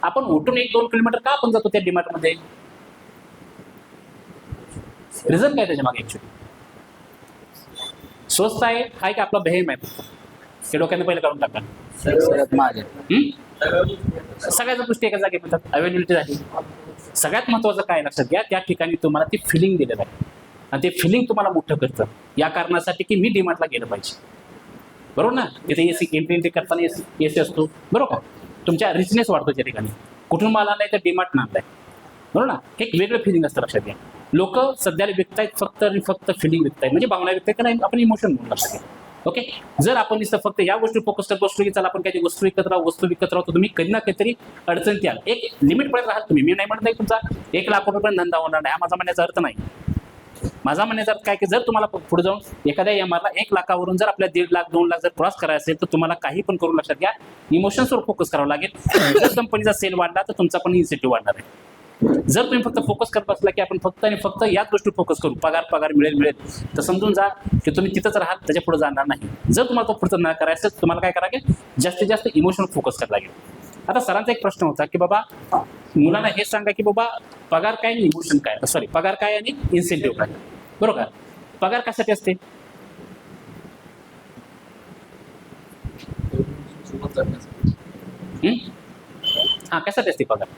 आपण उठून 1-2 किलोमीटर का आपण जातो त्या डीमार्ट मध्ये? रिझन काय त्याच्या मागे ऍक्च्युली? स्वस्त आहे काय की आपला बेहेम आहे? ते डोक्याने पहिले काढून टाका. सगळ्यात महाग आहे. सगळ्याच गोष्टी एका जागी मिळतात, अवेलेबिलिटी झाली. सगळ्यात महत्वाचं काय लक्षात घ्या, त्या ठिकाणी तुम्हाला ती फिलिंग दिलेलं आहे आणि ते फिलिंग तुम्हाला मोठं करतं या कारणासाठी की मी डीमार्टला गेलं पाहिजे. बरोबर ना? तिथे एसी एंट्री करताना एसी असतो, बरोबर का? तुमच्या रिचनेस वाढतो त्या ठिकाणी. कुठून माल आणलाय तर डीमार्ट आणलाय, बरोबर ना? हे एक वेगळं फिलिंग असतं, लक्षात घ्या. लोक सध्याला विकतायत फक्त आणि फक्त फिलिंग विकतायत, म्हणजे भावना विकतायत का नाही, आपण इमोशन म्हणून लक्षात घ्या. ओके, जर आपण नुसतं फक्त या गोष्टी फोकस करत बसलो की चला आपण काही वस्तू विकत राहू तर तुम्ही कधी ना काहीतरी अडचणीत याल. एक लिमिट पर्यंत राहाल तुम्ही. मी नाही म्हणत नाही तुमचा 1 लाख रुपये धंदा होणार नाही, हा माझा म्हणण्याचा अर्थ नाही. माझा म्हणण्याचा अर्थ काय की जर तुम्हाला पुढे जाऊन एखाद्या एमआरला 1 लाखावरून जर आपल्या 1.5 लाख 2 लाख जर क्रॉस करायचा असेल तर तुम्हाला काही पण करून लक्षात घ्या, इमोशन्सवर फोकस करावं लागेल. जर कंपनीचा सेल वाढला तर तुमचा पण इन्सेंटिव्ह वाढणार आहे. जर तुम्ही फक्त फोकस करत असला की आपण फक्त आणि फक्त याच गोष्टी फोकस करू, पगार मिळेल, तर समजून जा की तुम्ही तिथंच राहाल, त्याच्या पुढे जाणार नाही. जर तुम्हाला तो पुढचं न करायचं तर तुम्हाला काय करावं लागेल, जास्तीत जास्त इमोशनल फोकस करायला लागेल. आता सरांचा एक प्रश्न होता की बाबा मुलांना हे सांगा की बाबा पगार काय आणि इमोशन काय, सॉरी पगार काय आणि इन्सेंटिव्ह काय, बरोबर? पगार कशासाठी असते? हा, कशासाठी असते पगार?